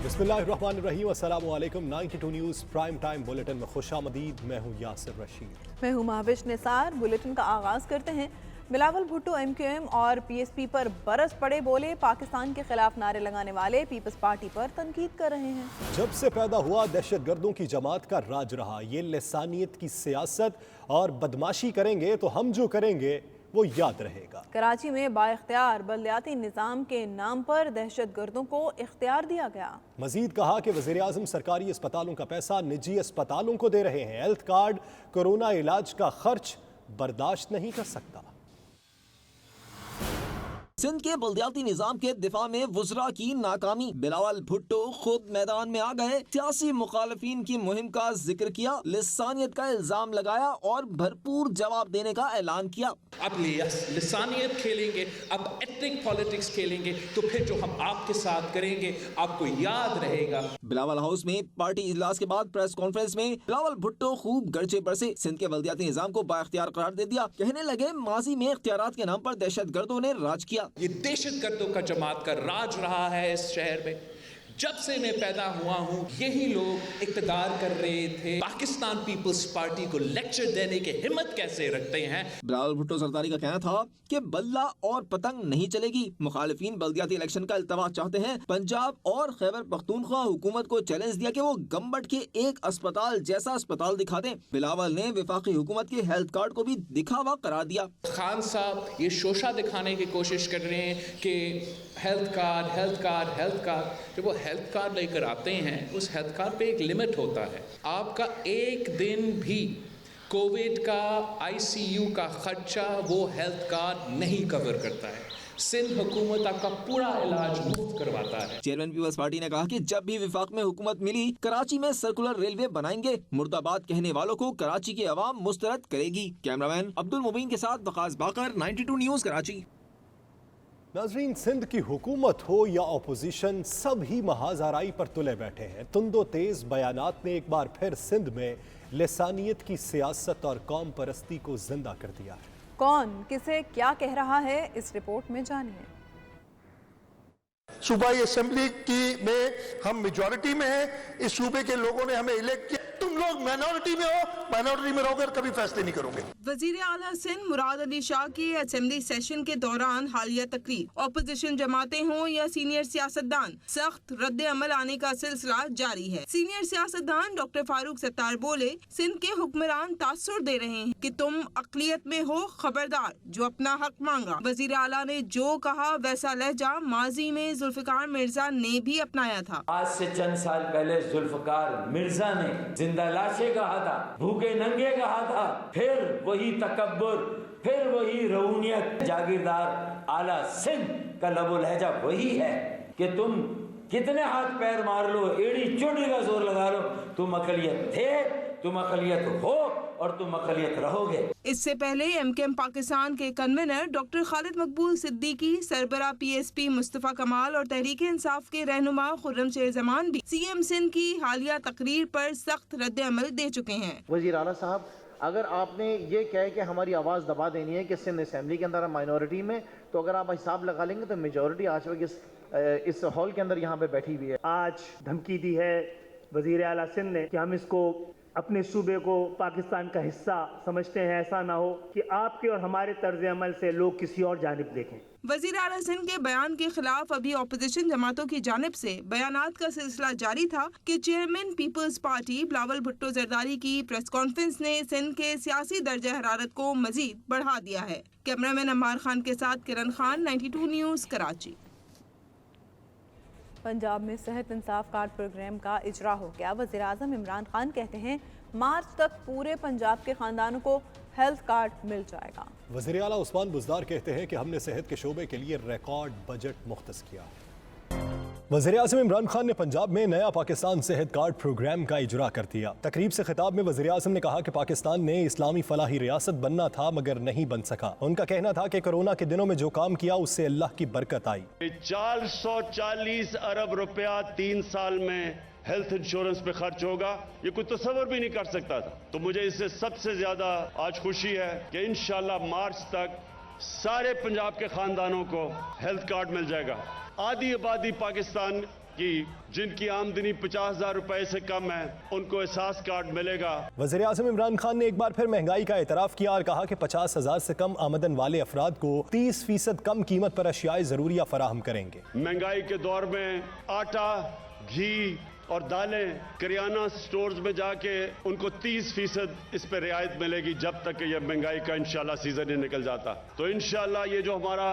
बिस्मिल्लाहिर्रहमानिर्रहीम, अस्सलामु अलैकुम। 92 न्यूज़ प्राइम टाइम बुलेटिन में खुशामदीद। मैं हूँ यासिर रशीद। मैं हूँ महविश निसार। बुलेटिन का आगाज़ करते हैं। बिलावल भुट्टो MQM और PSP पर बरस पड़े, बोले पाकिस्तान के खिलाफ नारे लगाने वाले पीपल्स पार्टी पर तनकीद कर रहे हैं। जब से पैदा हुआ दहशतगर्दों की जमात का राज रहा, ये लिसानियत की सियासत और बदमाशी करेंगे तो हम जो करेंगे वो याद रहेगा। कराची में बाइख्तियार बलदियाती निज़ाम के नाम पर दहशतगर्दों को इख्तियार दिया गया। मजीद कहा कि वज़ीर आज़म सरकारी अस्पतालों का पैसा निजी अस्पतालों को दे रहे हैं। हेल्थ कार्ड कोरोना इलाज का खर्च बर्दाश्त नहीं कर सकता। सिंध के बल्दियाती निजाम के दिफा में वुज़रा की नाकामी। बिलावल भुट्टो खुद मैदान में आ गए, सियासी मुखालफीन की मुहिम का जिक्र किया, लिसानियत का इल्जाम लगाया और भरपूर जवाब देने का ऐलान किया। अब लिसानियत खेलेंगे, अब एथनिक पॉलिटिक्स खेलेंगे, तो फिर जो हम आपके साथ करेंगे आपको याद रहेगा। बिलावल हाउस में पार्टी इजलास के बाद प्रेस कॉन्फ्रेंस में बिलावल भुट्टो खूब गरजे बरसे, सिंध के बल्दियाती निजाम को बाइख्तियार करार दे दिया। कहने लगे माजी में इख्तियारात के नाम पर दहशतगर्दों ने राज किया। ये दहशतगर्दों का जमात का राज रहा है इस शहर में। जब से मैं पैदा हुआ हूँ यही लोग इक़्तिदार कर रहे थे। पाकिस्तान पीपल्स पार्टी को लेक्चर देने की हिम्मत कैसे रखते हैं। बिलावल भुट्टो सरदारी का कहना था कि बल्ला और पतंग नहीं चलेगी। मुखालिफिन बल्दियाती इलेक्शन का इल्तवा चाहते हैं। पंजाब और खैबर पख्तूनख्वा हुकूमत को चैलेंज दिया कि वो गम्बट के एक अस्पताल जैसा अस्पताल दिखा दें। बिलावल ने वफाकी हुकूमत के हेल्थ कार्ड को भी दिखावा करार दिया। खान साहब ये शोशा दिखाने की कोशिश कर रहे हैं कि health card health card health card. जब वो हेल्थ कार्ड लेकर आते हैं उस हेल्थ कार्ड पे एक लिमिट होता है। आपका एक दिन भी कोविड का ICU का खर्चा वो हेल्थ कार्ड नहीं कवर करता है। सिंध हुकूमत आपका पूरा इलाज मुफ्त करवाता है। चेयरमैन पीपल्स पार्टी ने कहा कि जब भी विफाक में हुकूमत मिली कराची में सर्कुलर रेलवे बनाएंगे। मुर्दाबाद कहने वालों को कराची की आवाम मुस्तरद करेगी। कैमरामैन अब्दुल मुबीन के साथ वकास बाकर, 92 न्यूज़ कराची। नाजरीन, सिंध की हुकूमत हो या अपोजिशन, सब ही महाज आराई पर तुले बैठे हैं। तुंदो तेज बयानात ने एक बार फिर सिंध में लिसानियत की सियासत और कौम परस्ती को जिंदा कर दिया है। कौन किसे क्या कह रहा है, इस रिपोर्ट में जानिए। सूबाई असेंबली की में हम मेजॉरिटी में हैं। इस सूबे के लोगों ने हमें इलेक्ट किया। तुम लोग माइनॉरिटी में हो, माइनॉरिटी में रहोगे कभी फैसले नहीं करोगे। वजीर आला सिंध मुराद अली शाह की असेंबली सेशन के दौरान हालिया तकरीर, ऑपोजिशन जमातें हों या सीनियर सियासतदान, सख्त रद्द अमल आने का सिलसिला जारी है। सीनियर सियासतदान डॉक्टर फारूक सत्तार बोले, सिंध के हुक्मरान तासुर दे रहे हैं कि तुम अकलियत में हो, खबरदार जो अपना हक मांगा। वजीर आला ने जो कहा वैसा लहजा माजी में जुल्फिकार मिर्जा ने भी अपनाया था। आज से चंद साल पहले जुल्फिकार मिर्जा ने जिंदा लाशें कहा था, भूखे नंगे कहा था, फिर वही तकब्बुर, फिर वही रऊनियत। जागीरदार आला सिंध का लबो लहजा वही है कि तुम कितने हाथ पैर मार लो, एड़ी चोटी का जोर लगा लो, तुम अकलियत थे, तुम अकलियत हो और तुम अकलियत रहोगे। इससे पहले MKM पाकिस्तान के कन्वीनर डॉक्टर खालिद मकबूल सिद्दीकी, सरबरा PSP मुस्तफा कमाल और तहरीक इंसाफ के रहनुमा खुर्रम शेर जमान भी CM सिंध की हालिया तकरीर पर सख्त रद्द अमल दे चुके हैं। वजीर आला साहब, अगर आपने ये कहे कि हमारी आवाज़ दबा देनी है कि सिंध असेंबली के अंदर माइनॉरिटी में, तो अगर आप हिसाब लगा लेंगे तो मेजॉरिटी आज वक्त इस हॉल के अंदर यहाँ पे बैठी हुई है। आज धमकी दी है वजीर आला सिंध ने कि हम इसको अपने सूबे को पाकिस्तान का हिस्सा समझते हैं। ऐसा ना हो कि आपके और हमारे तर्ज अमल से लोग किसी और जानिब देखें। वजीर आला सिंध के बयान के खिलाफ अभी ऑपोजिशन जमातों की जानिब से बयानात का सिलसिला जारी था कि chairman Peoples Party Bilawal Bhutto Zardari की प्रेस कॉन्फ्रेंस ने सिंध के सियासी दर्जा हरारत को मजीद बढ़ा दिया है। कैमरामैन अम्मार खान के साथ किरण खान, 92 न्यूज़ कराची। पंजाब में सेहत इंसाफ कार्ड प्रोग्राम का इजरा हो गया। वज़ीर आज़म इमरान खान कहते हैं मार्च तक पूरे पंजाब के खानदानों को हेल्थ कार्ड मिल जाएगा। वज़ीर आला उस्मान बुज़दार कहते हैं कि हमने सेहत के शोबे के लिए रिकॉर्ड बजट मुख्तस किया। वज़ीर आज़म इमरान खान ने पंजाब में नया पाकिस्तान सेहत कार्ड प्रोग्राम का इजरा कर दिया। तकरीब से खिताब में वज़ीर आज़म ने कहा कि पाकिस्तान ने इस्लामी फलाही रियासत बनना था मगर नहीं बन सका। उनका कहना था कि कोरोना के दिनों में जो काम किया उससे अल्लाह की बरकत आई। 440 अरब रुपया 3 साल में हेल्थ इंश्योरेंस पे खर्च होगा, ये कोई तसव्वुर भी नहीं कर सकता था। तो मुझे इससे सबसे ज्यादा आज खुशी है कि इंशाल्लाह मार्च तक सारे पंजाब के खानदानों को हेल्थ कार्ड मिल जाएगा। आधी आबादी पाकिस्तान कि जिनकी आमदनी 50,000 रुपए से कम है उनको एहसास कार्ड मिलेगा। वज़ीर आज़म इमरान खान ने एक बार फिर महंगाई का एतराफ़ किया और कहा कि 50,000 से कम आमदन वाले अफराद को 30% कम कीमत पर अशियाए ज़रूरिया फराहम करेंगे। महंगाई के दौर में आटा, घी और दालें करियाना स्टोर्स में जाके उनको 30% इस पे रियायत मिलेगी जब तक कि ये महंगाई का इंशाल्लाह सीजन ही निकल जाता। तो इंशाल्लाह ये जो हमारा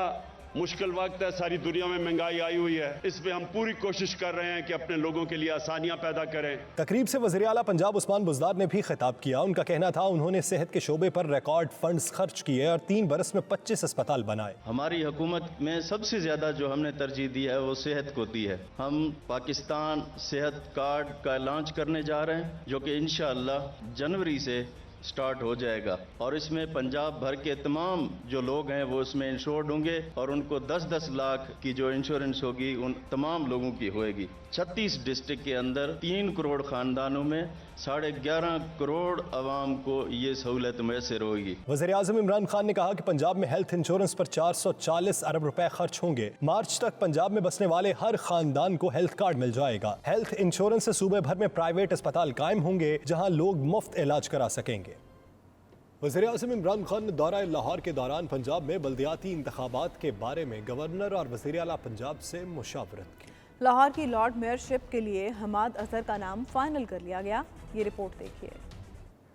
मुश्किल वक्त है, सारी दुनिया में महंगाई आई हुई है, इसमें हम पूरी कोशिश कर रहे हैं कि अपने लोगों के लिए आसानियां पैदा करें। तकरीब से वज़ीर आला पंजाब उस्मान बुज़दार ने भी खिताब किया। उनका कहना था उन्होंने सेहत के शोबे पर रिकॉर्ड फंड्स खर्च किए और 3 बरस में 25 अस्पताल बनाए। हमारी हुकूमत में सबसे ज़्यादा जो हमने तरजीह दी है वो सेहत को दी है। हम पाकिस्तान सेहत कार्ड का लॉन्च करने जा रहे हैं जो कि इंशाअल्लाह जनवरी से स्टार्ट हो जाएगा और इसमें पंजाब भर के तमाम जो लोग हैं वो इसमें इंश्योर्ड होंगे और उनको 10-10 लाख की जो इंश्योरेंस होगी उन तमाम लोगों की होएगी। 36 डिस्ट्रिक्ट के अंदर 3 करोड़ खानदानों में 11.5 करोड़ आवाम को ये सहूलत मैसर होगी। वज़ीर आज़म इमरान खान ने कहा कि पंजाब में हेल्थ इंश्योरेंस पर 440 अरब रुपए खर्च होंगे। मार्च तक पंजाब में बसने वाले हर खानदान को हेल्थ कार्ड मिल जाएगा। हेल्थ इंश्योरेंस से सूबे भर में प्राइवेट अस्पताल कायम होंगे जहाँ लोग मुफ्त इलाज करा सकेंगे। वज़ीर आज़म इमरान खान ने दौरा लाहौर के दौरान पंजाब में बल्दियाती इंतखाबात के बारे में गवर्नर और वज़ीर आला पंजाब से मुशावरत की। लाहौर की लॉर्ड मेयरशिप के लिए हमाद अजहर का नाम फाइनल कर लिया गया। ये रिपोर्ट देखिए।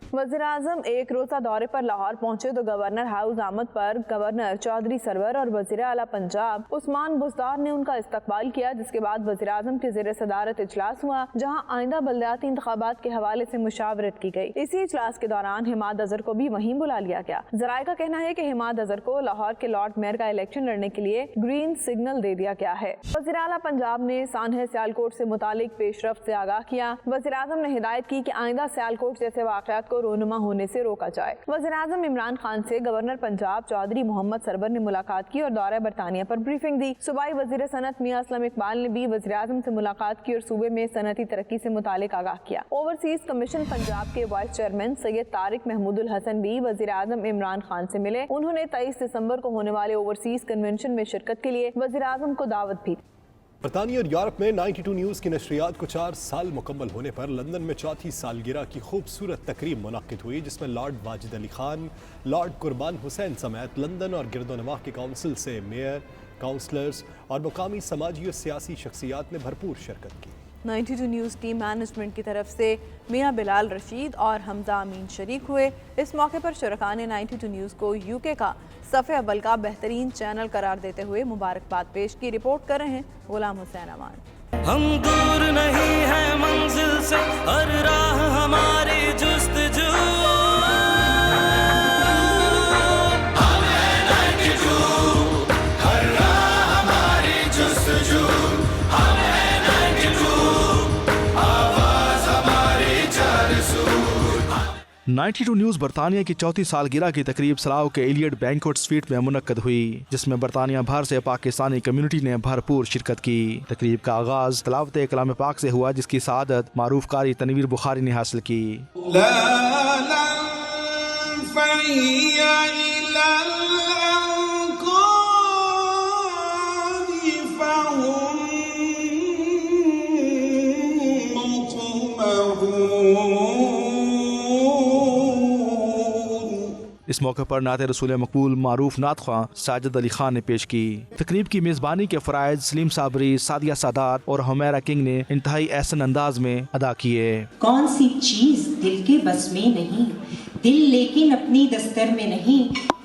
वज़ीर आज़म एक रोज़ा दौरे पर लाहौर पहुंचे तो गवर्नर हाउस आमद पर गवर्नर चौधरी सरवर और वज़ीर आला पंजाब उस्मान बुज़दार ने उनका इस्तकबाल किया, जिसके बाद वज़ीर आज़म के ज़ेर सदारत इजलास हुआ जहां आइंदा बल्दियाती इंतखाबात के हवाले से मुशावरत की गई। इसी इजलास के दौरान हमाद अजहर को भी वहीं बुला लिया गया। ज़राए का कहना है कि हमाद अजहर को लाहौर के लॉर्ड मेयर का इलेक्शन लड़ने के लिए ग्रीन सिग्नल दे दिया गया है। वज़ीर आला पंजाब ने सानह सियालकोट से मुतालिक पेशरफ्त से आगाह किया। वज़ीर आज़म ने हिदायत की कि आइंदा सियालकोट जैसे वाक़यात को रोनुमा होने से रोका जाए। वज़ीर आज़म इमरान खान से गवर्नर पंजाब चौधरी मोहम्मद सरवर ने मुलाकात की और दौरा बरतानिया पर ब्रीफिंग दी। सूबाई वज़ीर सनत मियां असलम इकबाल ने भी वज़ीर आज़म से मुलाकात की और सूबे में सनती तरक्की से मुतालिक आगाह किया। ओवरसीज कमीशन पंजाब के वाइस चेयरमैन सैयद तारिक महमूदुल हसन भी वज़ीर आज़म इमरान खान से मिले। उन्होंने 23 दिसंबर को होने वाले ओवरसीज कन्वेंशन में शिरकत के लिए वज़ीर आज़म को दावत भी। बरतानिया और यूरोप में 92 न्यूज़ की नशरियात को 4 साल मुकम्मल होने पर लंदन में चौथी सालगिरह की खूबसूरत तकरीब मुनक्किद हुई, जिसमें लॉर्ड वाजिद अली खान, लॉर्ड कुर्बान हुसैन समेत लंदन और गिरदोनवाह के काउंसिल से मेयर, काउंसलर्स और मुकामी समाजी और सियासी शख्सियात ने भरपूर शिरकत की। 92 न्यूज़ टीम मैनेजमेंट की तरफ से मियां बिलाल रशीद और हमजा अमीन शरीक हुए। इस मौके पर शुरका ने 92 न्यूज़ को यूके का सफ़े अव्वल का बेहतरीन चैनल करार देते हुए मुबारकबाद पेश की। रिपोर्ट कर रहे हैं गुलाम हुसैन अमान। हम दूर नहीं है मंजिल से, हर राह हमारी जुस्तजू। हम हैं 92, हर राह हमारी जुस्तजू। हम हैं 92, आवाज़ हमारी चारसू। 92 न्यूज़ बरतानिया की चौथी सालगिरह की तकरीब सलाह के एलियट बैंक्वेट स्वीट में मुनक्कद हुई, जिसमें बरतानिया भर से पाकिस्तानी कम्युनिटी ने भरपूर शिरकत की। तकरीब का आगाज तिलावत कलाम पाक से हुआ, जिसकी सआदत मारूफ कारी तनवीर बुखारी ने हासिल की। इस मौके पर नात रसूल मकबूल मारूफ नात ख्वां साजिद अली खान ने पेश की। तकरीब की मेज़बानी के फ़राइज़ सलीम साबरी, सादिया सादात और हुमैरा किंग ने इंतहाई एहसन अंदाज में अदा किए। कौन सी चीज दिल के बस में नहीं, दिल लेकिन अपनी दस्तर में नहीं।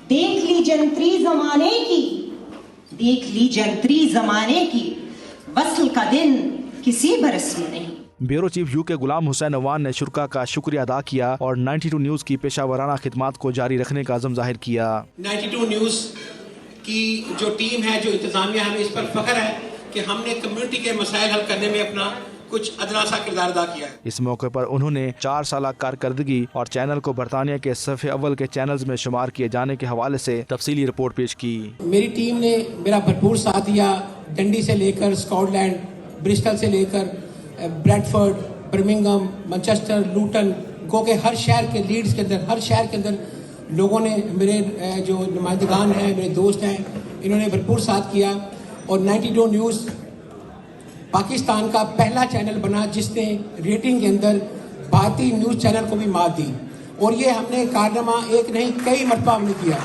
देख ली जंत्री जमाने की, देख ली जंत्री जमाने की, वस्ल का दिन किसी बरस में नहीं। Bureau chief UK Ghulam Hussain Awan ने शुरका का शुक्रिया अदा किया और 92 न्यूज़ की पेशा वराना खिदमात को जारी रखने का अज़म जाहिर किया। 92 न्यूज़ की जो टीम है, जो इंतजामिया, हमें इस पर फख्र है कि हमने कम्युनिटी के मसाइल हल करने में अपना कुछ अदना सा किरदार अदा किया है। इस मौके पर उन्होंने 4 साल कारकर्दगी और चैनल को बरतानिया के सफ़े अव्वल के चैनल्स में शुमार किए जाने के हवाले से तफसीली रिपोर्ट पेश की। मेरी टीम ने मेरा भरपूर साथ दिया। डंडी से लेकर स्कॉटलैंड, ब्रिस्टल से लेकर ब्रैडफोर्ड, बर्मिंघम, मैनचेस्टर, लूटन, गो के हर शहर के लीड्स के अंदर, हर शहर के अंदर लोगों ने, मेरे जो नुमाइंदगान हैं, मेरे दोस्त हैं, इन्होंने भरपूर साथ किया। और 92 न्यूज़ पाकिस्तान का पहला चैनल बना जिसने रेटिंग के अंदर भारतीय न्यूज़ चैनल को भी मात दी, और ये हमने कारनामा एक नहीं कई मरतबा हमने किया,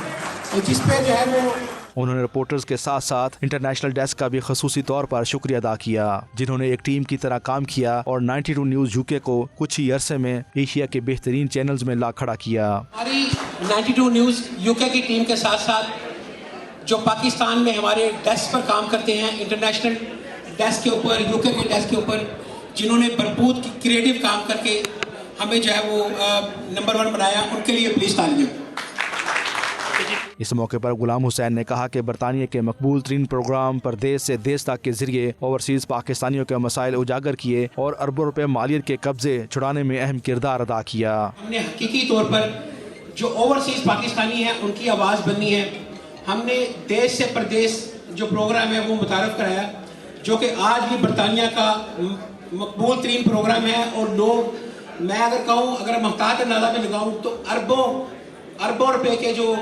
और जिस पे जो है वो उन्होंने रिपोर्टर्स के साथ साथ इंटरनेशनल डेस्क का भी खसूसी तौर पर शुक्रिया अदा किया, जिन्होंने एक टीम की तरह काम किया और 92 न्यूज़ यूके को कुछ ही अरसे में एशिया के बेहतरीन चैनल्स में ला खड़ा किया। हमारी 92 न्यूज़ यूके की टीम के साथ साथ जो पाकिस्तान में हमारे डेस्क पर काम करते हैं, इंटरनेशनल डेस्क के ऊपर, यूके के डेस्क के ऊपर, जिन्होंने भरपूर क्रिएटिव काम करके हमें जो है वो नंबर 1 बनाया, उनके लिए प्लीज तालियां। इस मौके पर गुलाम हुसैन ने कहा कि बरतानिया के मकबूल तरीन प्रोग्राम परदेश से देश तक के जरिए ओवरसीज पाकिस्तानियों के मसाइल उजागर किए और अरबों रुपए मालियत के कब्जे छुड़ाने में अहम किरदार अदा किया। हमने हकीकी तौर पर जो ओवरसीज पाकिस्तानी हैं उनकी आवाज़ बननी है। हमने देश से परदेश जो प्रोग्राम है वो मुतारफ कराया, जो कि आज भी बरतानिया का मकबूल तरीन प्रोग्राम है, और लोग, मैं अगर कहूँ, अगर महतात अंदाजा में लगाऊँ तो अरबों रुपए के जो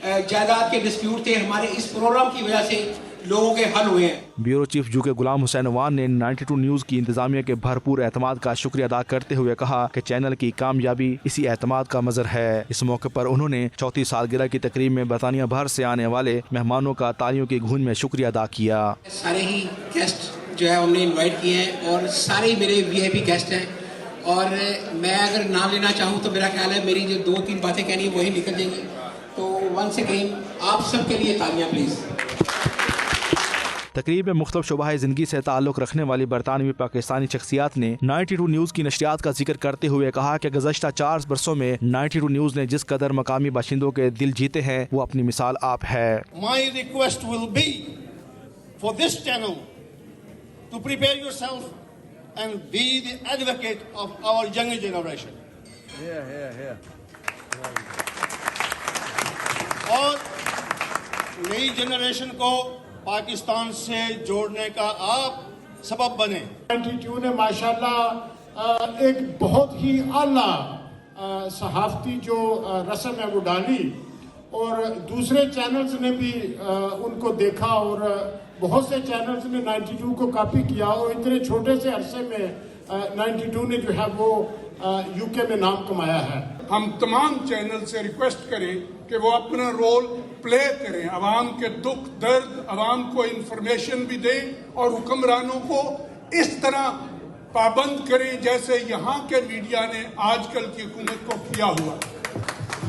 जायदाद के डिस्प्यूट थे, हमारे इस प्रोग्राम की वजह से लोगों के हल हुए हैं। Bureau chief UK Ghulam Hussain Awan ने 92 न्यूज़ की इंतजामिया के भरपूर एतमाद का शुक्रिया अदा करते हुए कहा कि चैनल की कामयाबी इसी एतमाद का मजर है। इस मौके पर उन्होंने 34 सालगिरह की तकरीब में बरतानिया भर से आने वाले मेहमानों का तालियों की गूंज में शुक्रिया अदा किया। सारे ही गेस्ट जो है हमने इन्वाइट किए हैं और सारे ही मेरे VIP गेस्ट हैं, और मैं अगर नाम लेना चाहूँ तो मेरा ख्याल है मेरी जो 2-3 बातें कहनी है वही निकल जाएंगी। तो वंस अगेन आप सबके लिए तालियां प्लीज। तकरीब में मुख्तलिफ शुबाह ज़िंदगी से ताल्लुक़ रखने वाली बरतानवी पाकिस्तानी शख्सियात ने 92 न्यूज़ की नशरियात का जिक्र करते हुए कहा कि गुज़श्ता 4 बरसों में 92 न्यूज़ ने जिस कदर मकामी बाशिंदों के दिल जीते हैं वो अपनी मिसाल आप है। My request will be for this channel to prepare yourself and be the advocate of our younger generation. और नई जनरेशन को पाकिस्तान से जोड़ने का आप सबब बने। 92 ने माशाल्लाह एक बहुत ही आला सहाफती जो रस्म है वो डाली, और दूसरे चैनल्स ने भी उनको देखा, और बहुत से चैनल्स ने 92 को कॉपी किया, और इतने छोटे से अरसे में 92 ने जो है वो यूके में नाम कमाया है। हम तमाम चैनल से रिक्वेस्ट करें कि वो अपना रोल प्ले करें, आवाम के दुख दर्द, आवाम को इंफॉर्मेशन भी दें और हुक्मरानों को इस तरह पाबंद करें जैसे यहाँ के मीडिया ने आजकल की हुकूमत को किया हुआ।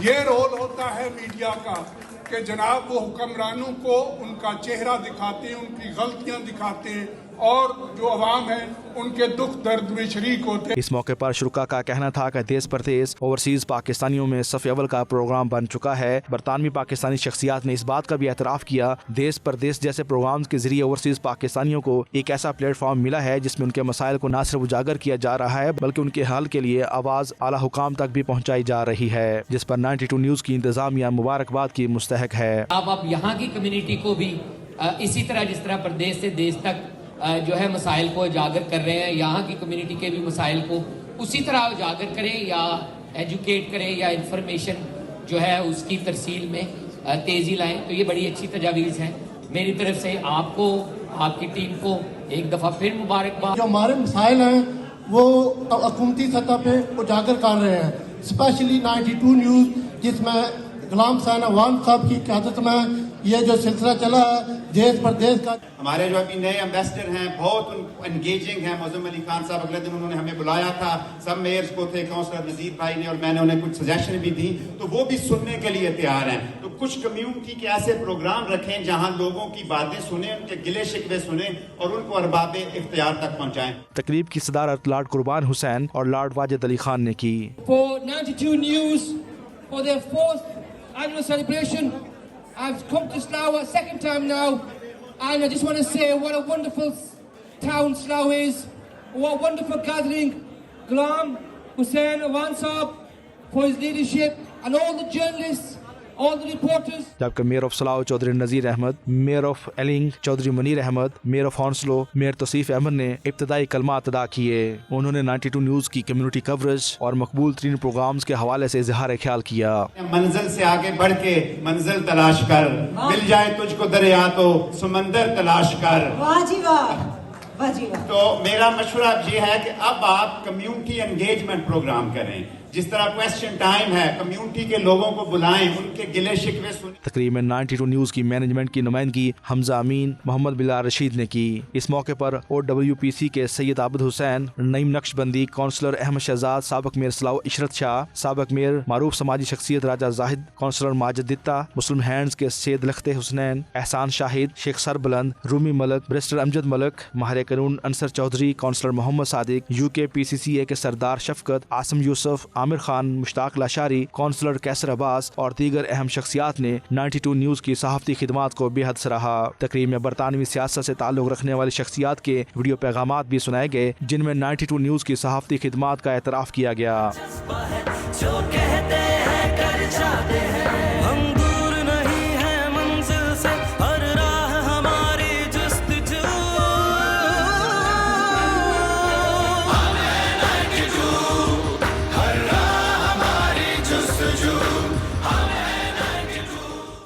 ये रोल होता है मीडिया का कि जनाब वो हुक्मरानों को उनका चेहरा दिखाते हैं, उनकी गलतियाँ दिखाते हैं, और जो अवाम है उनके दुख दर्द में शरीक होते हैं। इस मौके पर शुरा का कहना था कि देश परदेश ओवरसीज पाकिस्तानियों में सफ़ अव्वल का प्रोग्राम बन चुका है। बरतानवी पाकिस्तानी शख्सियात ने इस बात का भी एतराफ़ किया देश परदेश जैसे प्रोग्राम के जरिए ओवरसीज पाकिस्तानियों को एक ऐसा प्लेटफॉर्म मिला है जिसमें उनके मसाइल को न सिर्फ उजागर किया जा रहा है बल्कि उनके हल के लिए आवाज़ आला हुकाम तक भी पहुँचाई जा रही है, जिस पर 92 न्यूज़ की इंतजामिया मुबारकबाद की मुस्तहक है। आप यहाँ की कम्युनिटी को भी इसी तरह जिस तरह प्रदेश से देश तक जो है मसाइल को उजागर कर रहे हैं, यहाँ की कम्युनिटी के भी मसाइल को उसी तरह उजागर करें या एजुकेट करें या इंफॉर्मेशन जो है उसकी तरसील में तेज़ी लाएं। तो ये बड़ी अच्छी तजावीज़ है। मेरी तरफ से आपको, आपकी टीम को एक दफ़ा फिर मुबारकबाद। जो हमारे मसाइल हैं वो हुकूमती सतह पे उजागर कर रहे हैं, स्पेशली 92 न्यूज़ जिसमें गुलाम हुसैन अवान साहब की क़यादत में ये जो सिलसिला चला है देश परदेश का। हमारे जो अभी नए एम्बेसडर हैं बहुत एंगेजिंग हैं। मौज़ूम अली खान साहब अगले दिन उन्होंने हमें बुलाया था, सब मेयर्स को थे, काउंसलर नज़ीर भाई ने, और मैंने उन्हें कुछ सजेशन भी दी, तो वो भी सुनने के लिए तैयार हैं। तो कुछ कम्युनिटी के ऐसे प्रोग्राम रखें जहाँ लोगों की बातें सुने, उनके गिले शिकवे सुने और उनको अरबाब इख्तियार तक पहुँचाएं। तकरीब की सदारत लॉर्ड कुर्बान हुसैन और लॉर्ड वाजिद अली खान ने की। For 92 News for their 4th annual celebration, I've come to Slough a second time now, and I just want to say what a wonderful town Slough is, what a wonderful gathering. Ghulam Hussain Awan Saab for his leadership, and all the journalists, all the reporters. जबकि mayor of Slough Chaudhry Nazir Ahmad, mayor of Ealing Chaudhry Munir Ahmad, mayor of Hounslow mayor Tauseef Ahmad ने इब्तदाई कलमात अदा किए। उन्होंने 92 news की community coverage और मकबूल तरीन programmes के हवाले से इजहार ख्याल किया। मंजिल से आगे बढ़ के मंजिल तलाश कर, मिल जाए तुझको दरिया तो समंदर तलाश कर। वाह जी वाह, तो मेरा मशवरा अब ये है कि अब आप कम्युनिटी एंगेजमेंट प्रोग्राम करें, जिस तरह क्वेश्चन टाइम है, कम्युनिटी के लोगों को बुलाएं, उनके गिले शिकवे सुनें। तकरीब में 92 न्यूज़ की मैनेजमेंट की नुमाइंदगी हमजा अमीन, मोहम्मद बिलाल रशीद ने की। इस मौके पर OWPC के सैयद आबिद हुसैन, नईम नक्शबंदी, काउंसलर अहमद शहजाद, साबिक मेयर सलाह इशरत शाह, साबिक मेयर मारूफ समाजी शख्सियत राजा जाहिद, काउंसलर माजिद दित्ता, मुस्लिम हैंड्स के सैयद लख्ते हुसैन, एहसान शाहिद, शेख सरबुलंद, रूमी मलक, बैरिस्टर अमजद मलक, माहिर कानून Ansar Chaudhry, councillor Mohammad Sadiq, UK PCCA के सरदार शफकत, आसम यूसुफ, आमिर खान, मुश्ताक लाशारी, काउंसलर कैसर अब्बास और दीगर अहम शख्सियात ने 92 न्यूज़ की सहाफ़ती खिदमात को बेहद सराहा। तकरीब में बरतानवी सियासत से ताल्लुक़ रखने वाली शख्सियात के वीडियो पैगामात भी सुनाए गए, जिनमें 92 न्यूज़ की सहाफ़ती खिदमात का एतराफ़ किया गया। जो कहते हैं कर जाते हैं, हम दूर नहीं हैं मंजिल से, हर राह हमारी जुस्तजू। हमें 92, हर राह हमारी जुस्तजू।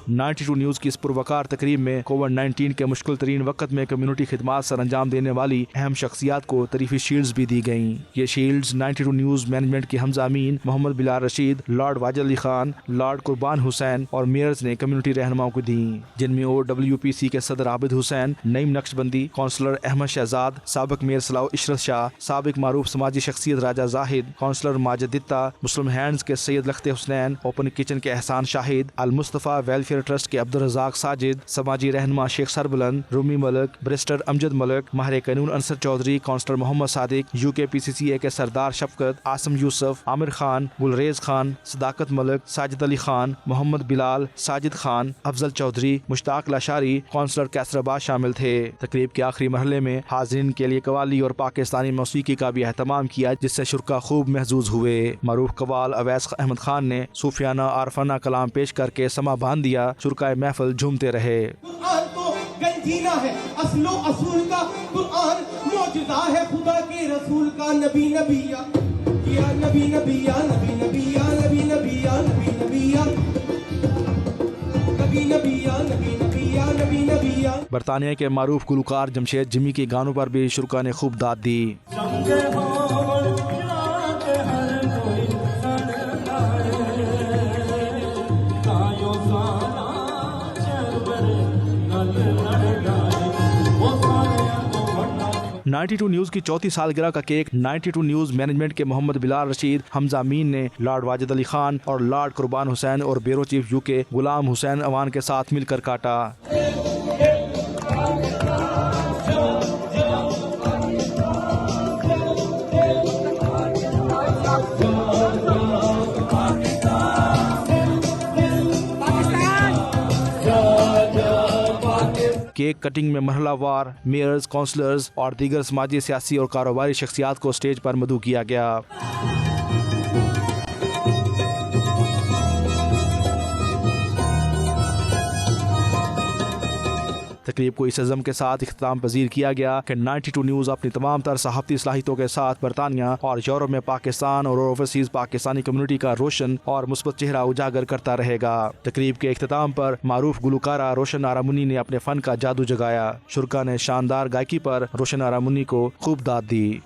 92 न्यूज़ की इस पुरवकार तकरीब में कोविड-19 के मुश्किल तरीन वक्त में कम्युनिटी खिदमात सर अंजाम देने वाली अहम शख्सियात को तरीफी शील्ड्स भी दी गईं। ये शील्ड्स 92 न्यूज़ मैनेजमेंट की हमजा अमीन, मोहम्मद बिलाल रशीद, लॉर्ड वाजिद अली खान, लॉर्ड कुर्बान हुसैन और मेयर्स ने कम्युनिटी रहनुमाओं को दी, जिनमें OWPC के सदर आबिद हुसैन, नईम नक्शबंदी, काउंसलर अहमद शहजाद, साबिक मेयर सलाह इशरत शाह, साबिक मारूफ समाजी शख्सियत राजा जाहिद, काउंसलर माजिद दित्ता, मुस्लिम हैंड्स के सैयद लख्ते हुसैन, ओपन किचन के एहसान शाहिद, अल मुस्तफ़ा वेलफेयर ट्रस्ट के अब्दुल रज़ाक साजिद, समाजी रहनुमा शेख सरबुलंद, रूमी मलक, बैरिस्टर अमजद मलक, माहिर कानून Ansar Chaudhry, councillor Mohammad Sadiq, UK PCCA के सरदार शफकत, आसम यूसुफ, आमिर खान, गुलरेज खान, सदाकत मलक, साजिद अली खान, मोहम्मद बिलाल, साजिद खान, अफजल चौधरी, मुश्ताक लाशारी, काउंसलर कैसर अब्बास शामिल थे। तकरीब के आखिरी मरहले में हाज़रीन के लिए कवाली और पाकिस्तानी मौसीकी का भी एहतमाम किया, जिससे शुरका खूब महजूज हुए। मरूफ कवाल अवैस अहमद खान ने सूफियाना आरफाना कलाम पेश करके समा बांध दिया। शुरका महफिल झूमते रहे। कुरान तो गंजीना है, असलो असूल का कुरान मौजूदा है, खुदा के रसूल का। नबी नबिया या नबी नबिया, नबी नबिया, नबी नबिया, नबी नबिया, नबी नबिया, नबी नबिया, नबी नबिया। बरतानिया के मारूफ गुलकार जमशेद जिमी के गानों पर भी शुरका ने खूब दाद दी। नाइन्टी टू न्यूज़ की 34 सालगिरह का केक 92 न्यूज़ मैनेजमेंट के मोहम्मद बिलाल रशीद, हमजा अमीन ने लॉर्ड वाजिद अली खान और लॉर्ड कुर्बान हुसैन और bureau chief UK Ghulam Hussain Awan के साथ मिलकर काटा। केक कटिंग में महलावार मेयर्स, काउंसलर्स और दीगर समाजी, सियासी और कारोबारी शख्सियात को स्टेज पर मदऊ किया गया। तकरीब को इस अज़म के साथ इख्तिताम पजीर किया गया कि 92 न्यूज़ अपनी तमाम तर सहाफ़ती सलाहियतों के साथ बरतानिया और यूरोप में पाकिस्तान और ओवरसीज़ पाकिस्तानी कम्युनिटी का रोशन और मुस्बत चेहरा उजागर करता रहेगा। तकरीब के इख्तिताम पर मारूफ गुलकारा रोशन आरामुनी ने अपने फ़न का जादू जगाया। शुरका ने शानदार गायकी पर रोशन आरामुनी को खूब दाद दी।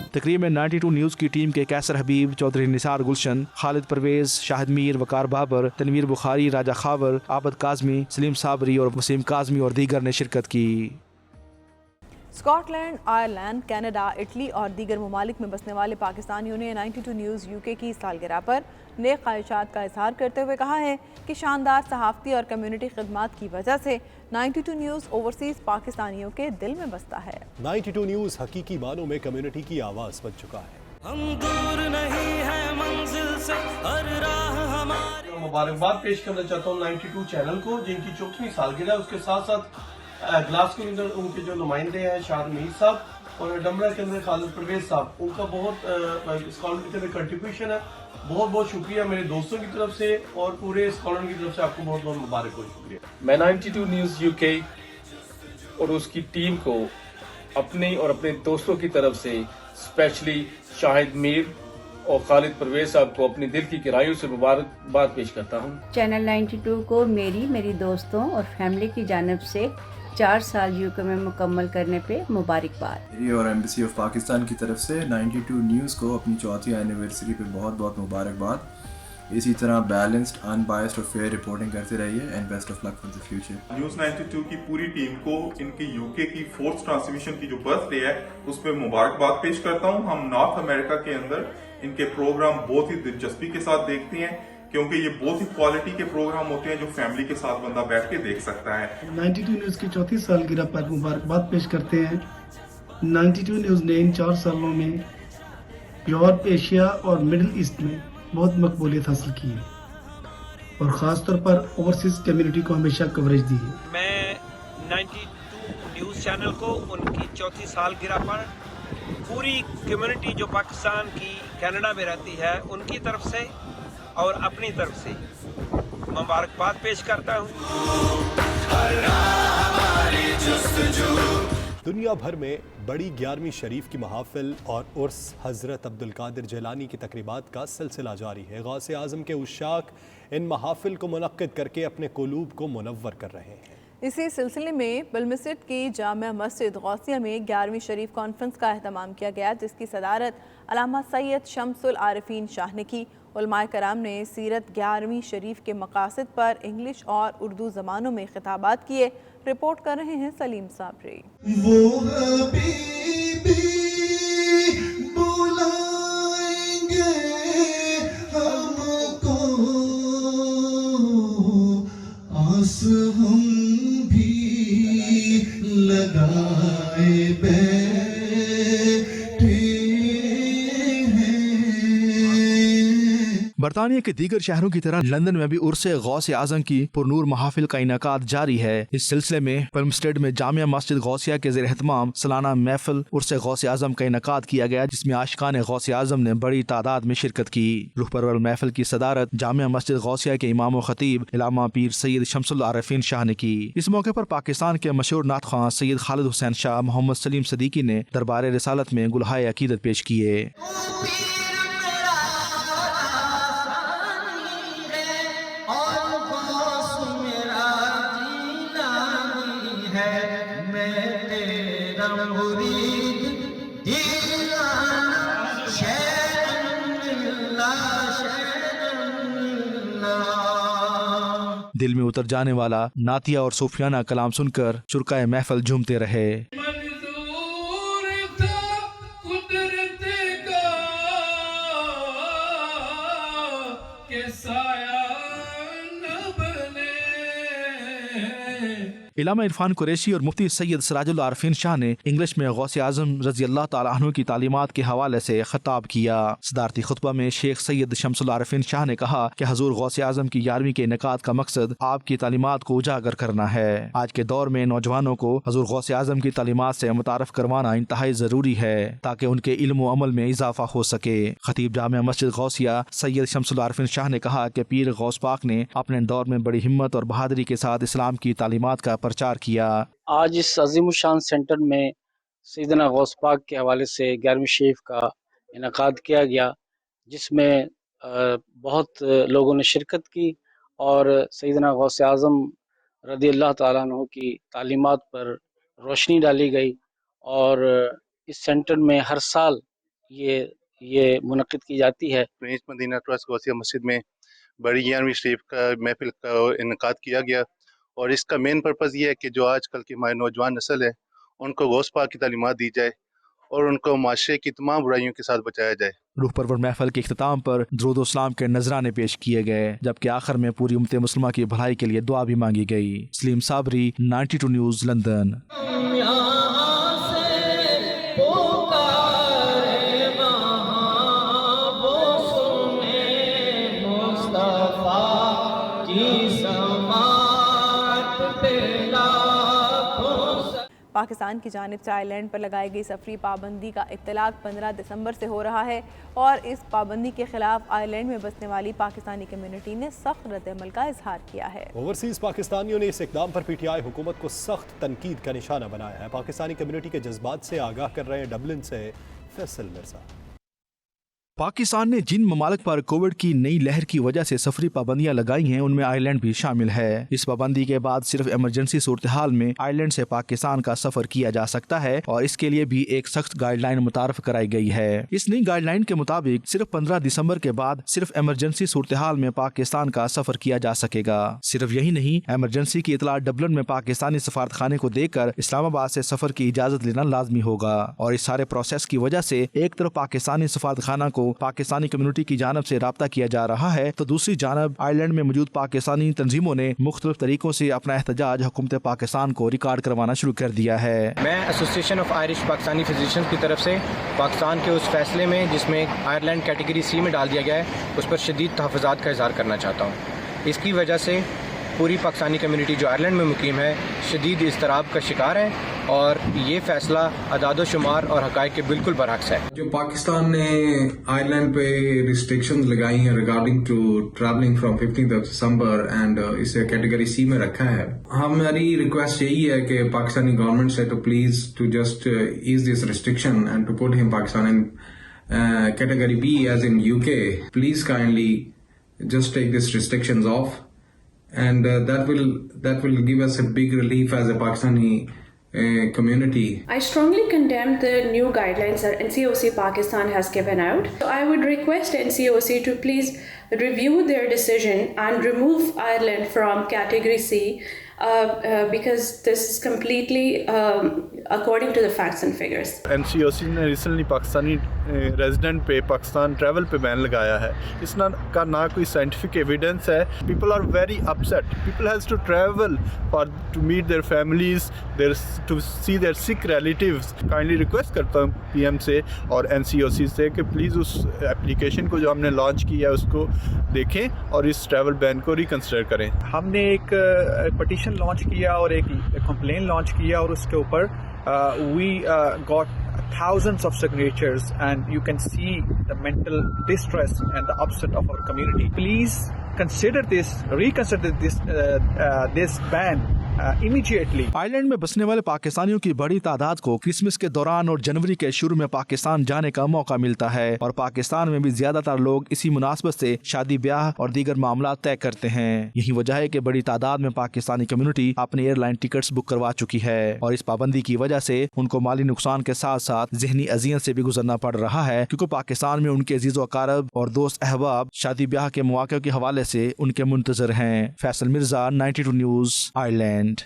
तकरीब में 92 न्यूज़ की टीम के कैसर हबीब, चौधरी निसार गुलशन, खालिद परवेज, शाहिद मीर, वकार बाबर, तनवीर बुखारी, राजा खावर, आबद काजमी, सलीम साबरी और वसीम काजमी और दीगर ने शिरकत की। स्कॉटलैंड, आयरलैंड, कनाडा, इटली और दीगर ममालिक में बसने वाले पाकिस्तानियों ने 92 न्यूज़ UK की सालगिरह पर नेक ख्वाहिशात का इजहार करते हुए कहा है कि शानदार सहाफ़ती और कम्युनिटी खिदमात की वजह से 92 न्यूज़ ओवरसीज़ पाकिस्तानियों के दिल में बसता है। 92 न्यूज़ हकीकी मानों में कम्युनिटी की आवाज़ बन चुका है। हम दूर नहीं है मंजिल से, हर राह हमारी। मुबारकबाद पेश करना चाहता हूँ 92 चैनल को, जिनकी 34वीं सालगिरह। उसके साथ साथ ग्लास के अंदर उनके जो नुमाइंदे हैं शाहिद मीर साहब और डमरा के अंदर खालिद परवेज साहब, उनका बहुत स्कॉलर के अंदर कंट्रीब्यूशन है। बहुत बहुत शुक्रिया मेरे दोस्तों की तरफ से और पूरे स्कॉलर की तरफ से आपको बहुत बहुत मुबारक हो। शुक्रिया। मैं 92 न्यूज़ यूके और उसकी टीम को अपने और अपने दोस्तों की तरफ से स्पेशली शाहिद मीर और खालिद परवेज साहब को अपनी दिल की गहराइयों से मुबारकबाद पेश करता हूँ। चैनल 92 को मेरी दोस्तों और फैमिली की जानिब से 4 साल यूके में मुकम्मल करने पे मुबारकबाद। मेरी और एम्बेसी ऑफ पाकिस्तान की तरफ से 92 न्यूज़ को अपनी 4वीं एनिवर्सरी पे बहुत बहुत मुबारकबाद। इसी तरह बैलेंस्ड, अनबायस्ड और फेयर रिपोर्टिंग करते रहिए and best of luck for the future. News 92 की पूरी टीम को इनकी यूके की 4th ट्रांसमिशन की जो बर्थडे है उस पर मुबारकबाद पेश करता हूँ। हम नॉर्थ अमेरिका के अंदर इनके प्रोग्राम बहुत ही दिलचस्पी के साथ देखते हैं क्योंकि ये बहुत ही क्वालिटी के प्रोग्राम होते हैं जो फैमिली के साथ बंदा बैठ के देख सकता है। 92 न्यूज़ की 4वीं सालगिरह पर मुबारकबाद पेश करते हैं। 92 न्यूज़ ने इन 4 सालों में यूरोप, एशिया और मिडिल ईस्ट में बहुत मकबूलियत हासिल की है और ख़ास तौर पर ओवरसीज़ कम्युनिटी को हमेशा कवरेज दी है। मैं 92 न्यूज़ चैनल को उनकी 4वीं सालगिरह पर पूरी कम्युनिटी जो पाकिस्तान की कनाडा में रहती है उनकी तरफ से और अपनी तरफ से मुबारकबाद पेश करता हूँ। दुनिया भर में बड़ी 11वीं शरीफ की महाफिल और उर्स हज़रत अब्दुल कादिर जिलानी की तकरीबात का सिलसिला जारी है। गौसे आज़म के उशाक इन महाफिल को मुनक्किद करके अपने कुलूब को मुनव्वर कर रहे हैं। इसी सिलसिले में बिलमिसट की जामिया मस्जिद गौसिया में 11वीं शरीफ कॉन्फ्रेंस का अहतमाम किया गया, जिसकी सदारत अल्लामा सैयद शम्सुल आरिफीन शाह ने की। उलमाए कराम ने सीरत 11वीं शरीफ के मकासद पर इंग्लिश और उर्दू ज़बानों में खिताबात किए। रिपोर्ट कर रहे हैं सलीम साबरी। वो हबीबी बुलाएंगे हमको, आस हम भी लगाए बरतानिया के दीगर शहरों की तरह लंदन में भी उर्से गौसे आजम की पुरनूर महाफिल का इनेकाद जारी है। इस सिलसिले में पल्मस्टेड में जामिया मस्जिद गौसिया के ज़ेर एहतमाम सालाना महफिल उर्से गौसे आजम का इनेकाद किया गया, जिसमें आशिकान गौसे आजम ने बड़ी तादाद में शिरकत की। रूह परवर महफिल की सदारत जामिया मस्जिद गौसिया के इमाम व खतीब अल्लामा पीर सैयद शम्सुल आरिफीन शाह ने की। इस मौके पर पाकिस्तान के मशहूर नात ख्वां सैयद खालिद हुसैन शाह, मोहम्मद सलीम सदीकी ने दरबार रिसालत में गुलहाए अकीदत पेश किए। दिल में उतर जाने वाला नातिया और सूफियाना कलाम सुनकर शुरकाए महफिल झूमते रहे। इलामा इरफान कुरैशी और मुफ्ती सैयद सिराजुल आरिफीन शाह ने इंग्लिश में गौसे आज़म रज़ी अल्लाह तआला अन्हु की तालीमात के हवाले से खिताब किया। सदारती खुतबा में शेख सैयद शम्सुल आरिफीन शाह ने कहा कि हजूर गौसे आज़म की 11वीं के इनेकाद का मकसद आपकी तालीमात को उजागर करना है। आज के दौर में नौजवानों को हजूर गौसे आज़म की तालीमात से मुतारफ करवाना इंतहाई जरूरी है ताकि उनके इल्म व अमल में इजाफा हो सके। खतीब जामिया मस्जिद गौसिया सैयद शम्सुल आरिफीन शाह ने कहा कि पीर गौस पाक ने अपने दौर में बड़ी हिम्मत और बहादुरी के साथ इस्लाम की तालीमात का प्रचार किया। आज इस अजीमुशान सेंटर में सैयदना गौस पाक के हवाले से 11वीं शरीफ का इनेकाद किया गया, जिसमें बहुत लोगों ने शिरकत की और सैयदना गौस आज़म रज़ी अल्लाह तआला अन्हु की तालीमात पर रोशनी डाली गई। और इस सेंटर में हर साल ये मुनक्किद की जाती है। प्रिंस मदीना ट्रस्ट गौसिया मस्जिद में बड़ी 11वीं शरीफ का महफिल का इनेकाद किया गया और इसका मेन पर्पज़ ये है कि जो आजकल की हमारी नौजवान नस्ल है उनको गौस पाक की तालीमात दी जाए और उनको माशरे की तमाम बुराइयों के साथ बचाया जाए। रूह परवर महफिल के इख्तिताम पर दुरूद इस्लाम के नजराने पेश किए गए, जबकि आखिर में पूरी उम्मत मुस्लिमा की भलाई के लिए दुआ भी मांगी गई। Salim Sabri, 92 news, London. پاکستان کی جانب سے آئی لینڈ پر لگائی گئی سفری پابندی کا اطلاق 15 دسمبر سے ہو رہا ہے اور اس پابندی کے خلاف آئی لینڈ میں بسنے والی پاکستانی کمیونٹی نے سخت رد عمل کا اظہار کیا ہے۔ اوورسیز پاکستانیوں نے اس اقدام پر پی ٹی آئی حکومت کو سخت تنقید کا نشانہ بنایا ہے۔ پاکستانی کمیونٹی کے جذبات سے آگاہ کر رہے ہیں ڈبلن سے فیصل مرزا۔ پاکستان نے جن ممالک پر کووڈ کی نئی لہر کی وجہ سے سفری پابندیاں لگائی ہیں ان میں آئی لینڈ بھی شامل ہے۔ اس پابندی کے بعد صرف ایمرجنسی صورتحال میں آئی لینڈ سے پاکستان کا سفر کیا جا سکتا ہے اور اس کے لیے بھی ایک سخت گائیڈ لائن متعارف کرائی گئی ہے۔ اس نئی گائیڈ لائن کے مطابق صرف 15 دسمبر کے بعد صرف ایمرجنسی صورتحال میں پاکستان کا سفر کیا جا سکے گا۔ صرف یہی نہیں، ایمرجنسی کی اطلاع ڈبلن میں پاکستانی سفارت خانے کو دے کر اسلام آباد سے سفر کی اجازت لینا لازمی ہوگا اور اس سارے پروسیس کی وجہ سے ایک طرف پاکستانی سفارت خانہ کو پاکستانی کمیونٹی کی جانب سے رابطہ کیا جا رہا ہے تو دوسری جانب آئی لینڈ میں موجود پاکستانی تنظیموں نے مختلف طریقوں سے اپنا احتجاج حکومت پاکستان کو ریکارڈ کروانا شروع کر دیا ہے۔ میں ایسوسی ایشن آف آئرش پاکستانی فزیشینز کی طرف سے پاکستان کے اس فیصلے میں جس میں آئرلینڈ کیٹیگری سی میں ڈال دیا گیا ہے اس پر شدید تحفظات کا اظہار کرنا چاہتا ہوں۔ اس کی وجہ سے پوری پاکستانی کمیونٹی جو آئرلینڈ میں مقیم ہے شدید اضطراب کا شکار ہے اور یہ فیصلہ اعداد و شمار اور حقائق کے بالکل برعکس ہے۔ جو پاکستان نے آئرلینڈ پہ ریسٹرکشنز لگائی ہیں ریگارڈنگ ٹو ٹریولنگ فرام 15 دسمبر اینڈ اسے کیٹیگری سی میں رکھا ہے، ہماری ریکویسٹ یہی ہے کہ پاکستانی گورنمنٹ سے to please to just ease this restriction and to put ہم Pakistan in category B as in UK. Please kindly just take these restrictions off. And that will give us a big relief as a Pakistani community. I strongly condemn the new guidelines that NCOC Pakistan has given out. So I would request NCOC to please review their decision and remove Ireland from category C because this is completely according to the facts and figures. NCOC نے recently Pakistani resident پہ Pakistan travel پہ بین لگایا ہے۔ اس کا نہ کوئی scientific evidence ہے۔ People are very upset. People has to travel to meet their families, to see their sick relatives. Kindly request کرتا ہوں PM سے اور NCOC سے کہ پلیز اس اپلیکیشن کو جو ہم نے لانچ کیا ہے اس کو دیکھیں اور اس ٹریول بین کو ریکنسیڈر کریں۔ ہم نے ایک پٹیشن لانچ کیا اور ایک کمپلین لانچ کیا اور اس کے اوپر we got thousands of signatures and you can see the mental distress and the upset of our community. Please reconsider this ban immediately. Island میں بسنے والے پاکستانیوں کی بڑی تعداد کو کرسمس کے دوران اور جنوری کے شروع میں پاکستان جانے کا موقع ملتا ہے اور پاکستان میں بھی زیادہ تر لوگ اسی مناسبت سے شادی بیاہ اور دیگر معاملات طے کرتے ہیں۔ یہی وجہ ہے کہ بڑی تعداد میں پاکستانی کمیونٹی اپنے ایئر لائن ٹکٹس بک کروا چکی ہے اور اس پابندی کی وجہ سے ان کو مالی نقصان کے ساتھ ساتھ ذہنی اذیت سے بھی گزرنا پڑ رہا ہے کیونکہ پاکستان میں ان کے عزیز و اقارب اور دوست احباب شادی بیاہ کے مواقع کے حوالے سے ان کے منتظر ہیں۔ Faisal Mirza, 92 news, Ireland.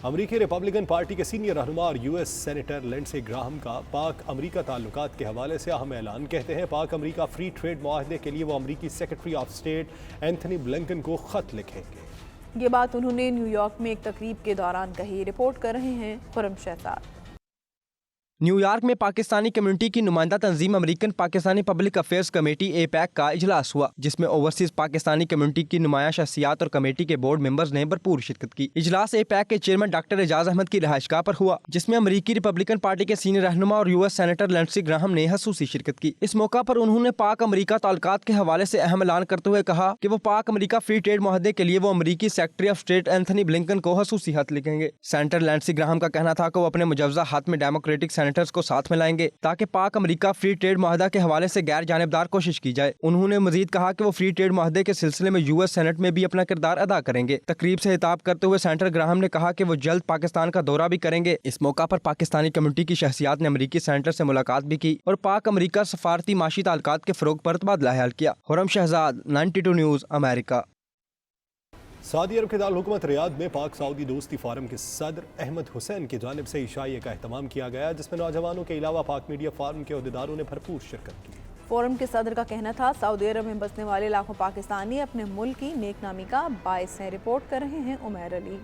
امریکی ریپبلکن پارٹی کے سینئر رہنما اور US سینیٹر لینڈسی گراہم کا پاک امریکہ تعلقات کے حوالے سے اہم اعلان۔ کہتے ہیں پاک امریکہ فری ٹریڈ معاہدے کے لیے وہ امریکی secretary of state Anthony Blinken کو خط لکھیں گے۔ یہ بات انہوں نے نیو یارک میں ایک تقریب کے دوران کہی۔ رپورٹ کر رہے ہیں خرم شہزاد۔ نیو یارک میں پاکستانی کمیونٹی کی نمائندہ تنظیم American Pakistani public affairs committee APEC کا اجلاس ہوا جس میں اوورسیز پاکستانی کمیونٹی کی نمایاں شخصیات اور کمیٹی کے بورڈ ممبرز نے بھرپور شرکت کی۔ اجلاس APEC کے چیئرمین ڈاکٹر اعجاز احمد کی رہائش گاہ پر ہوا جس میں امریکی ریپبلکن پارٹی کے سینئر رہنما اور US سینیٹر لینڈسی گراہم نے خصوصی شرکت کی۔ اس موقع پر انہوں نے پاک امریکہ تعلقات کے حوالے سے اہم اعلان کرتے ہوئے کہا کہ وہ پاک امریکہ فری ٹریڈ معاہدے کے لیے وہ امریکی secretary of state Anthony Blinken کو خصوصی خط لکھیں گے۔ سینیٹر لینڈسی گراہم کا کہنا تھا کہ وہ اپنے مجوزہ ہاتھ میں ڈیموکریٹک سینیٹرز کو ساتھ میں لائیں گے تاکہ پاک امریکہ فری ٹریڈ معاہدہ کے حوالے سے غیر جانبدار کوشش کی جائے۔ انہوں نے مزید کہا کہ وہ فری ٹریڈ معاہدے کے سلسلے میں US سینٹ میں بھی اپنا کردار ادا کریں گے۔ تقریب سے خطاب کرتے ہوئے سینیٹر گراہم نے کہا کہ وہ جلد پاکستان کا دورہ بھی کریں گے۔ اس موقع پر پاکستانی کمیونٹی کی شخصیات نے امریکی سینیٹر سے ملاقات بھی کی اور پاک امریکہ سفارتی معاشی تعلقات کے فروغ پر تبادلہ خیال کیا۔ خرم شہزاد، 92 نیوز، امریکہ۔ سعودی عرب کے دارالحکومت ریاض میں پاک سعودی دوستی فورم کے صدر احمد حسین کی جانب سے عشائیہ کا اہتمام کیا گیا جس میں نوجوانوں کے علاوہ پاک میڈیا فورم کے عہدیداروں نے بھرپور شرکت کی۔ فورم کے صدر کا کہنا تھا سعودی عرب میں بسنے والے لاکھوں پاکستانی اپنے ملک کی نیک نامی کا باعث ہیں۔ رپورٹ کر رہے ہیں عمیر علی۔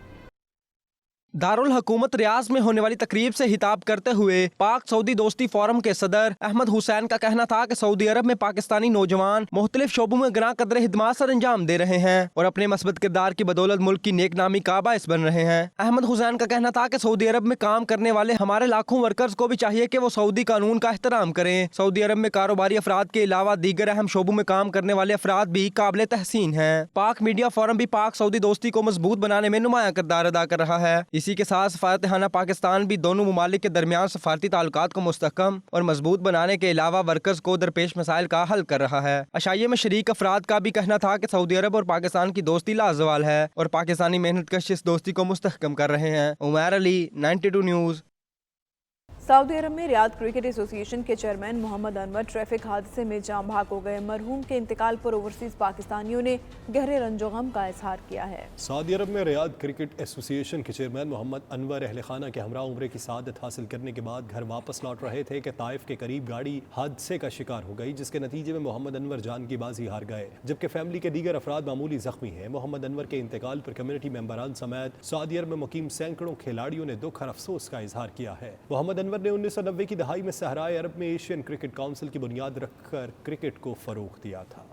दारुल हुकूमत रियाज में होने वाली तकरीब से हिताब करते हुए पाक सऊदी दोस्ती फोरम के सदर अहमद हुसैन का कहना था कि सऊदी अरब में पाकिस्तानी नौजवान मुख्तलिफ शोबों में ग्रां कदर हिदमात सर अंजाम दे रहे हैं और अपने मस्बत किरदार की बदौलत मुल्क की नेक नामी का बाइस बन रहे हैं। अहमद हुसैन का कहना था कि सऊदी अरब में काम करने वाले हमारे लाखों वर्कर्स को भी चाहिए कि वो सऊदी कानून का एहतराम करें। सऊदी अरब में कारोबारी अफराद के अलावा दीगर अहम शोबों में काम करने वाले अफराद भी काबिल तहसीन हैं। पाक मीडिया फोरम भी पाक सऊदी दोस्ती को मजबूत बनाने में नुमाया किरदार अदा कर रहा है। इसी के साथ सफारतखाना पाकिस्तान भी दोनों मुमालिक के दरमियान सफारती ताल्लुकात को मुस्तहकम और मजबूत बनाने के अलावा वर्कर्स को दरपेश मसाइल का हल कर रहा है। अशाइये में शरीक अफराद का भी कहना था कि सऊदी अरब और पाकिस्तान की दोस्ती लाजवाल है और पाकिस्तानी मेहनतकश इस दोस्ती को मुस्तहकम कर रहे हैं। उमर अली, 92 न्यूज़। सऊदी अरब में रियाद क्रिकेट एसोसिएशन के चेयरमैन मोहम्मद अनवर ट्रैफिक हादसे में जान भाग हो गए। मरहूम के इंतकाल पर ओवरसीज पाकिस्तानियों ने गहरे रंजो गम का इजहार किया है। सऊदी अरब में रियाद क्रिकेट एसोसिएशन के चेयरमैन मोहम्मद अनवर अहल खाना के हमरा उम्र की सआदत हासिल करने के बाद घर वापस लौट रहे थे कि ताइफ के करीब गाड़ी हादसे का शिकार हो गई, जिसके नतीजे में मोहम्मद अनवर जान की बाजी हार गए, जबकि फैमिली के दीगर अफराद मामूली जख्मी हैं। मोहम्मद अनवर के इंतकाल पर कम्युनिटी मेंबरान समेत सऊदी अरब में मुकीम सैकड़ों खिलाड़ियों ने दुख और अफसोस का इजहार किया है। मोहम्मद अनवर ने 1990 की दहाई में सहराए अरब में एशियन क्रिकेट काउंसिल की बुनियाद रखकर क्रिकेट को फरोग दिया था।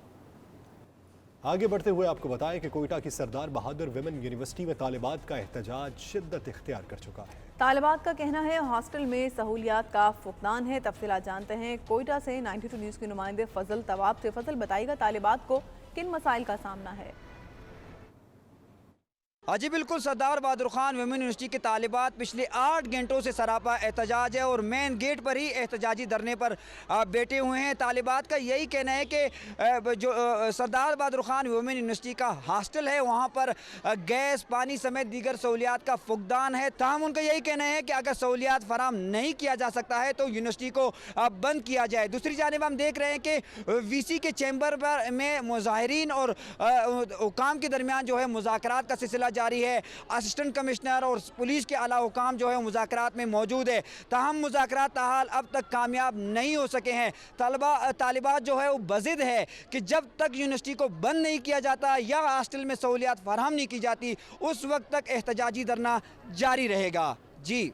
आगे बढ़ते हुए आपको बताएं कि कोयटा की सरदार बहादुर विमेन यूनिवर्सिटी में तालिबात का एहतजाज शिद्दत इख्तियार कर चुका है। तालिबात का कहना है हॉस्टल में सहूलियात का फुकदान है। तफसीलात जानते हैं कोयटा से 92 न्यूज़ के नुमाइंदे फजल तवाब से। फजल, बताइएगा तालिबात को किन मसाइल का सामना है? जी बिल्कुल, सरदार बहादुर खान वुमेन यूनिवर्सिटी के तालिबात पिछले 8 घंटों से सरापा एहतजाज है और मेन गेट पर ही एहतजाजी धरने पर बैठे हुए हैं। तालिबात का यही कहना है कि जो सरदार बहादुर खान वुमेन यूनिवर्सिटी का हॉस्टल है वहाँ पर गैस, पानी समेत दीगर सहूलियात का फुकदान है। ताहम उनका यही कहना है कि अगर सहूलियात फराम नहीं किया जा सकता है तो यूनिवर्सिटी को बंद किया जाए। दूसरी जानिब हम देख रहे हैं कि वीसी के चैम्बर पर में मुजाहिरीन और हुकाम के दरमियान जो है मुज़ाकरात का सिलसिला जारी है। असिस्टेंट कमिश्नर और पुलिस के आला हुकाम जो है मुज़ाकरात में मौजूद है। ताहम मुज़ाकरात ताहाल अब तक कामयाब नहीं हो सके हैं। तालिबात जो है वो बज़िद है कि जब तक यूनिवर्सिटी को बंद नहीं किया जाता या हॉस्टल में सहूलियात फराहम नहीं की जाती उस वक्त तक एहतजाजी धरना जारी रहेगा। जी।